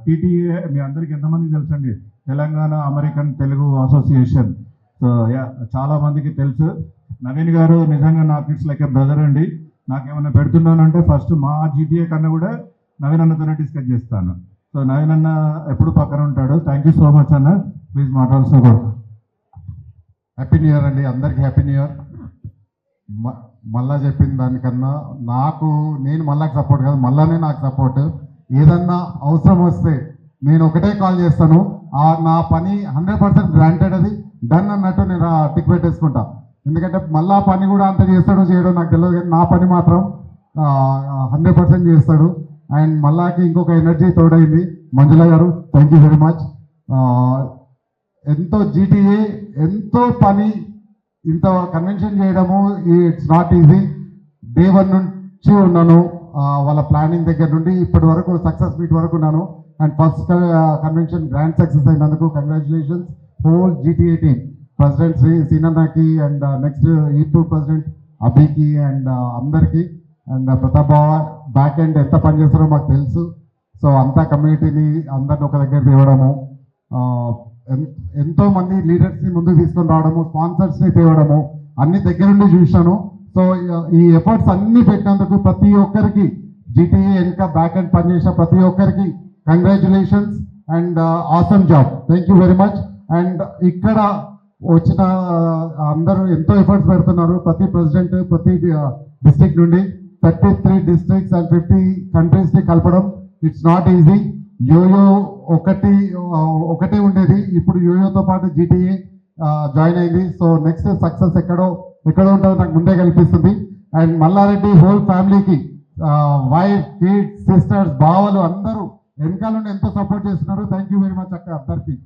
TTA మీ అందరికి ఎంతమందికి తెలుసండి, Telangana American Telugu association. So చాలా మందికి తెలుసు. నవీన్ గారు నిజంగా నాకు ఇట్స్ లైక్ ఏ బ్రదర్ అండి. నాకేమన్నా పెడుతున్నానంటే ఫస్ట్ మా జీటీఏ కన్నా కూడా నవీన్ అన్నతోనే డిస్కస్ చేస్తాను. సో నవీన్ అన్న ఎప్పుడు పక్కన ఉంటాడు. థ్యాంక్ యూ సో మచ్ అన్న. ప్లీజ్ మాట్లాడుతూ. హ్యాపీ న్యూ ఇయర్ అండి అందరికీ. Happy new year. మళ్ళా చెప్పిన దానికన్నా నేను మళ్ళాకి సపోర్ట్ కాదు, మళ్ళానే నాకు సపోర్ట్. ఏదన్నా అవసరం వస్తే నేను ఒకటే కాల్ చేస్తాను. నా పని 100% గ్రాంటెడ్, అది డన్ అన్నట్టు నేను టిక్ పెట్టేసుకుంటా. ఎందుకంటే మళ్ళా పని కూడా అంత చేస్తాడో చేయడో నాకు తెలియదు, కానీ నా పని మాత్రం 100% చేస్తాడు. అండ్ మళ్ళాకి ఇంకొక ఎనర్జీ తోడైంది మంజుల గారు. Thank you very much. ఎంతో జీటీఏ ఎంతో పని, ఇంత కన్వెన్షన్ చేయడము ఇట్స్ నాట్ ఈజీ. డే 1 నుంచి ఉన్నాను, వాళ్ళ ప్లానింగ్ దగ్గర నుండి ఇప్పటి వరకు సక్సెస్ మీట్ వరకు ఉన్నాను. And first convention grand success అయినందుకు congratulations whole GTA team, president Shri సీనన్నకి అండ్ నెక్స్ట్ ఈపూ ప్రెసిడెంట్ అభికి అండ్ అందరికీ. అండ్ ప్రతాప్ బావ బ్యాక్ ఎండ్ ఎంత పనిచేస్తారో మాకు తెలుసు. సో అంతా కమ్యూనిటీని అందరిని ఒక దగ్గర తేవడము, ఎంతో మంది లీడర్స్ ని ముందుకు తీసుకొని రావడము, స్పాన్సర్స్ ని తేవడము అన్ని దగ్గరుండి చూశాను. సో ఈ ఎఫర్ట్స్ అన్ని పెట్టినందుకు ప్రతి ఒక్కరికి, జీటీఏ ఇంకా బ్యాక్ ఎండ్ పనిచేసిన ప్రతి ఒక్కరికి congratulations and awesome job. Thank you very much. And ఇక్కడ వచ్చిన అందరూ ఎంతో ఎఫర్ట్స్ పెడుతున్నారు. ప్రతి ప్రెసిడెంట్ ప్రతి డిస్ట్రిక్ట్ నుండి 33 డిస్ట్రిక్ట్స్ అండ్ 50 కంట్రీస్ ని కలపడం ఇట్స్ నాట్ ఈజీ. యోయో ఒకటే ఉండేది, ఇప్పుడు యోయోతో పాటు జీటీఏ జాయిన్ అయింది. సో నెక్స్ట్ సక్సెస్ ఎక్కడో ఉంటుందో నాకు ముందే కల్పిస్తుంది. అండ్ మల్లారెడ్డి హోల్ ఫ్యామిలీకి వైఫ్, కిడ్స్, సిస్టర్స్, బావలు అందరూ వెనకాల నుండి ఎంతో సపోర్ట్ చేస్తున్నారు. థ్యాంక్ యూ వెరీ మచ్ అక్క అందరికీ.